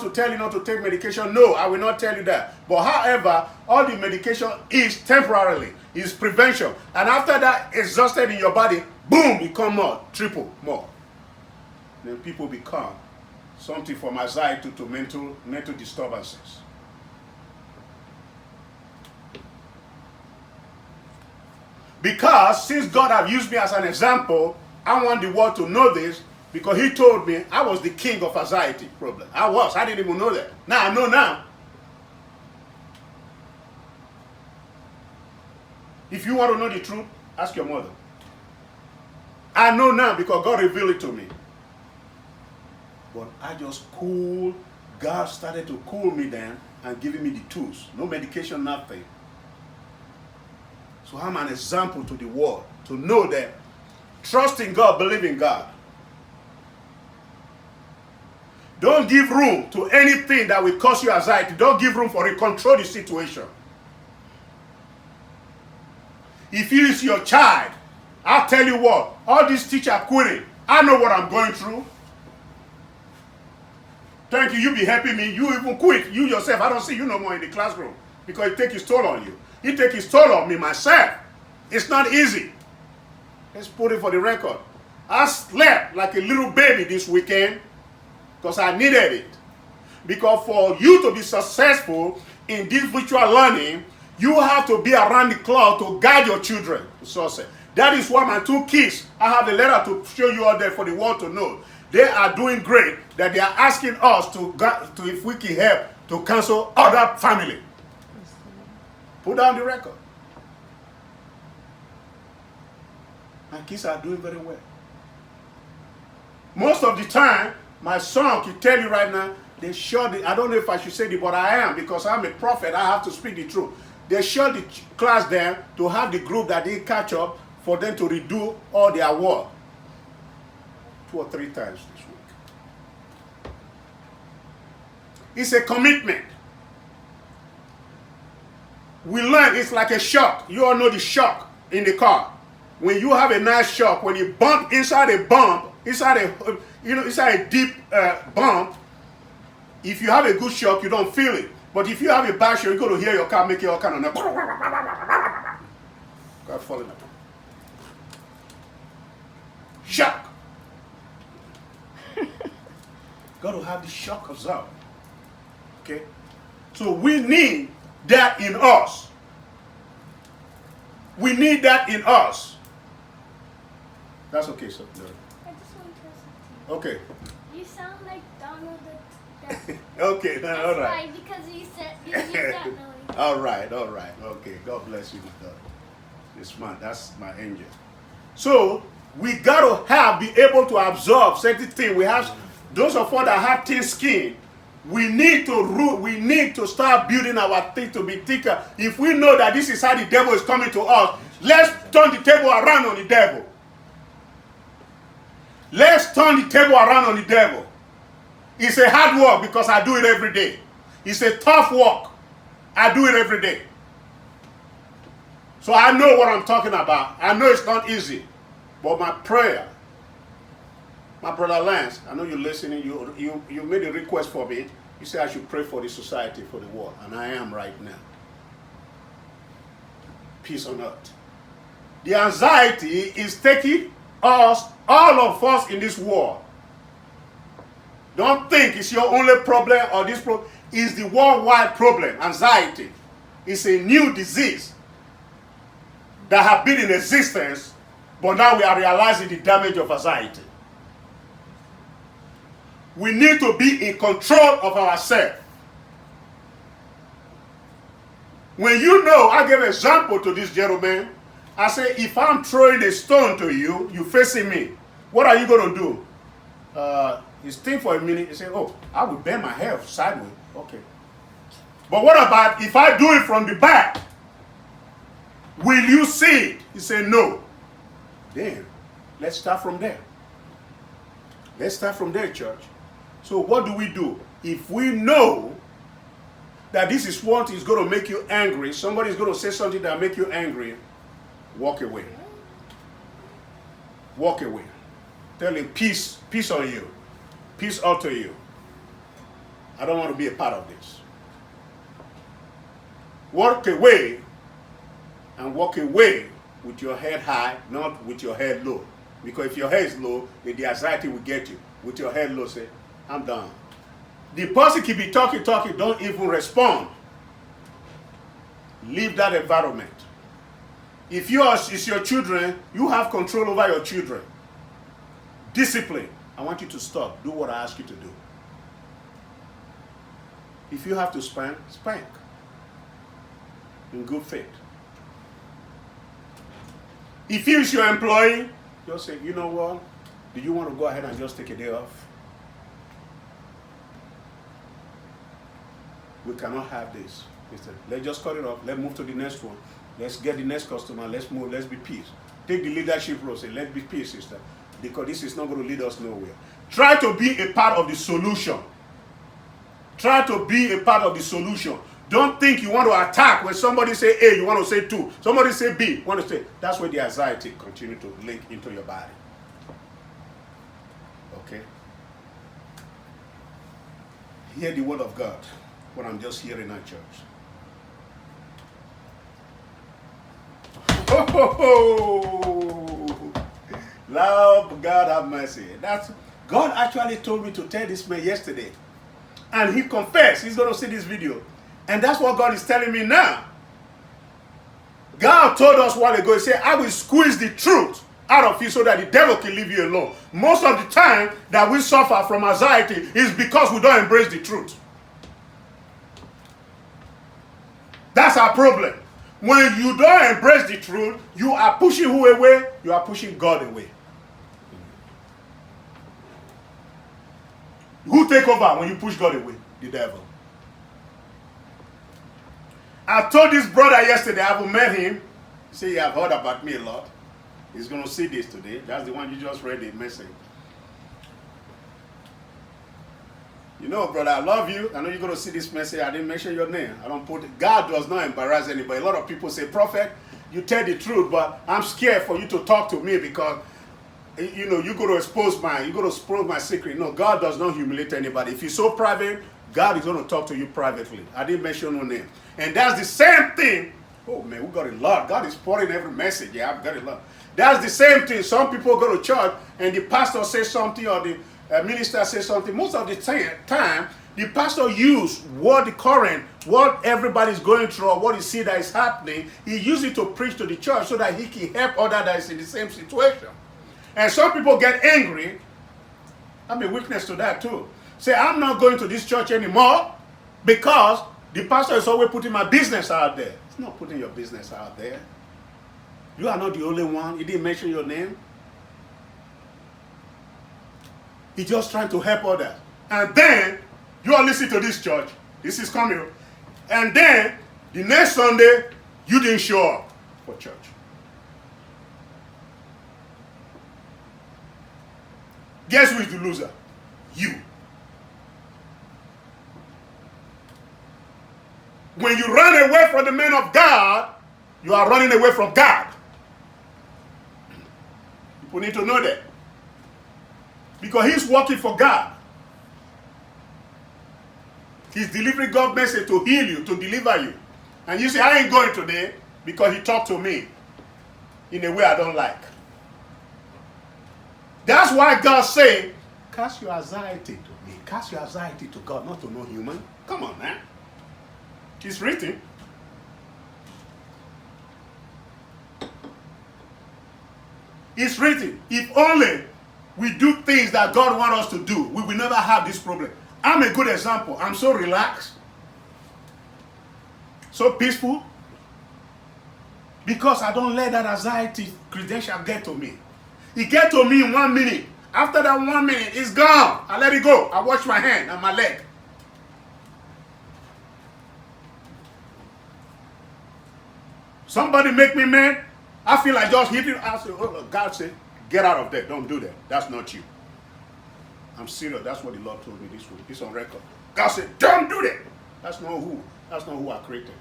to tell you not to take medication. No, I will not tell you that. But however, all the medication is temporarily, is prevention. And after that, exhausted in your body, boom, you come more, triple more. Then people become something from anxiety to mental disturbances. Because since God have used me as an example, I want the world to know this, because he told me I was the king of anxiety problem. I didn't even know that. Now I know now. If you want to know the truth, ask your mother. I know now because God revealed it to me. But I just cool. God started to cool me down and giving me the tools. No medication, nothing. So I'm an example to the world to know that trust in God, believe in God. Don't give room to anything that will cause you anxiety. Don't give room for it. Control the situation. If you is your child, I'll tell you what, all these teachers quitting. I know what I'm going through. Thank you, you be helping me. You even quit. You yourself, I don't see you no more in the classroom because it takes its toll on you. It takes its toll on me myself. It's not easy. Let's put it for the record. I slept like a little baby this weekend because I needed it. Because for you to be successful in this virtual learning, you have to be around the clock to guide your children to success. That is why my two kids, I have a letter to show you all there for the world to know. They are doing great, that they are asking us to if we can help to counsel other family. Put down the record. My kids are doing very well. Most of the time, my son can tell you right now, they shut I don't know if I should say it, but I am, because I'm a prophet, I have to speak the truth. They shut the class down to have the group that they catch up for them to redo all their work 2 or 3 times this week. It's a commitment. We learn it's like a shock. You all know the shock in the car. When you have a nice shock, when you bump inside a bump, inside a deep bump, if you have a good shock, you don't feel it. But if you have a bad shock, you're going to hear your car make all kind of noise. Car falling apart. Shock. Got to have the shock absorbed. Okay? So we need that in us. We need that in us. That's okay, sir. I just want to say something. Okay. You sound like Donald the Duck. Okay, That's all right. why, because you said you used that noise. All right. Okay, God bless you, my daughter. You're smart. That's my angel. So we gotta be able to absorb certain things. We have those of us that have thin skin. We need to start building our thing to be thicker. If we know that this is how the devil is coming to us, let's turn the table around on the devil. Let's turn the table around on the devil. It's a hard work because I do it every day. It's a tough work. I do it every day. So I know what I'm talking about. I know it's not easy. But my prayer, my brother Lance, I know you're listening. You made a request for me. You said I should pray for the society, for the world. And I am right now. Peace on earth. The anxiety is taking us, all of us in this world. Don't think it's your only problem or this problem. It's the worldwide problem, anxiety. It's a new disease that has been in existence, but now we are realizing the damage of anxiety. We need to be in control of ourselves. When you know, I gave an example to this gentleman. I say, if I'm throwing a stone to you, you facing me, what are you going to do? He's thinking for a minute. He said, oh, I will bend my head sideways. Okay. But what about if I do it from the back? Will you see it? He said, no. Then, let's start from there. Let's start from there, church. So what do? If we know that this is what is going to make you angry, somebody is going to say something that make you angry, walk away. Walk away. Tell him, peace on you. Peace out to you. I don't want to be a part of this. Walk away, and walk away with your head high, not with your head low. Because if your head is low, then the anxiety will get you. With your head low, say, I'm done. The person can be talking, don't even respond. Leave that environment. If it's your children, you have control over your children. Discipline. I want you to stop. Do what I ask you to do. If you have to spank, spank. In good faith. If it's your employee, just say, you know what? Do you want to go ahead and just take a day off? We cannot have this. Let's just cut it off. Let's move to the next one. Let's get the next customer. Let's move. Let's be peace. Take the leadership role. Say, let's be peace, sister. Because this is not going to lead us nowhere. Try to be a part of the solution. Try to be a part of the solution. Don't think you want to attack. When somebody say A, you want to say 2. Somebody say B, you want to say. That's where the anxiety continue to link into your body. Okay? Hear the word of God. What I'm just hearing at church. Oh, love, God have mercy. God actually told me to tell this man yesterday. And he confessed. He's going to see this video. And that's what God is telling me now. God told us a while ago, he said, I will squeeze the truth out of you so that the devil can leave you alone. Most of the time that we suffer from anxiety is because we don't embrace the truth. That's our problem. When you don't embrace the truth, you are pushing who away? You are pushing God away. Who take over when you push God away? The devil. I told this brother yesterday, I haven't met him. He said, you have heard about me a lot. He's going to see this today. That's the one you just read the message. You know, brother, I love you. I know you're going to see this message. I didn't mention your name. I don't put it. God does not embarrass anybody. A lot of people say, Prophet, you tell the truth, but I'm scared for you to talk to me because, you know, you're going to expose my secret. No, God does not humiliate anybody. If you're so private, God is going to talk to you privately. I didn't mention no name. And that's the same thing. Oh, man, we got a lot. God is pouring every message. Yeah, I've got a lot. That's the same thing. Some people go to church and the pastor says something or the minister says something. Most of the time, the pastor uses what everybody's going through or what he see that is happening. He uses it to preach to the church so that he can help others that is in the same situation. And some people get angry. I'm a witness to that too. Say, I'm not going to this church anymore because the pastor is always putting my business out there. He's not putting your business out there. You are not the only one. He didn't mention your name. He's just trying to help others. And then, you are listening to this church. This is coming. And then, the next Sunday, you didn't show up for church. Guess who is the loser? You. When you run away from the man of God, you are running away from God. People need to know that. Because he's working for God. He's delivering God's message to heal you, to deliver you. And you say, I ain't going today because he talked to me in a way I don't like. That's why God said, cast your anxiety to me. Cast your anxiety to God, not to no human. Come on, man. It's written. It's written. If only we do things that God wants us to do, we will never have this problem. I'm a good example. I'm so relaxed, so peaceful, because I don't let that anxiety credential get to me. It get to me in 1 minute. After that 1 minute, it's gone. I let it go. I wash my hand and my leg. Somebody make me mad, I feel like just hitting. I say, oh, God said, get out of there. Don't do that. That's not you. I'm serious. That's what the Lord told me this week. It's on record. God said, don't do that. That's not who I created.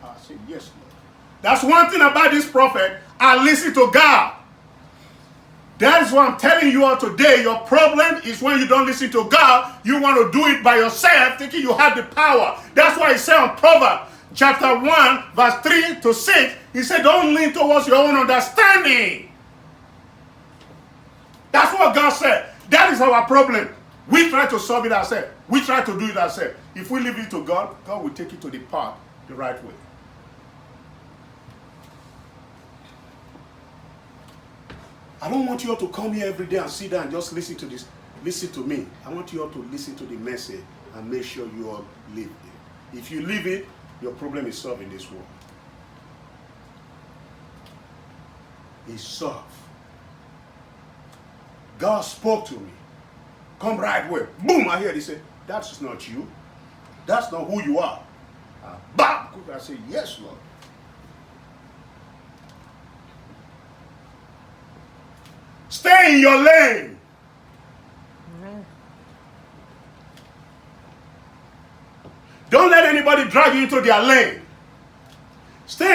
I said, yes, Lord. That's one thing about this prophet. I listen to God. That is what I'm telling you all today. Your problem is when you don't listen to God, you want to do it by yourself, thinking you have the power. That's why he said on Proverbs chapter 1, verse 3 to 6, he said, don't lean towards your own understanding. That's what God said. That is our problem. We try to solve it ourselves. We try to do it ourselves. If we leave it to God, God will take it to the path the right way. I don't want you all to come here every day and sit down and just listen to this. Listen to me. I want you all to listen to the message and make sure you all live it. If you live it, your problem is solved in this world. It's solved. God spoke to me. Come right way. Boom, I hear he said, that's not you. That's not who you are. Bam! I say, yes, Lord. Stay in your lane. Amen. Don't let anybody drag you into their lane. Stay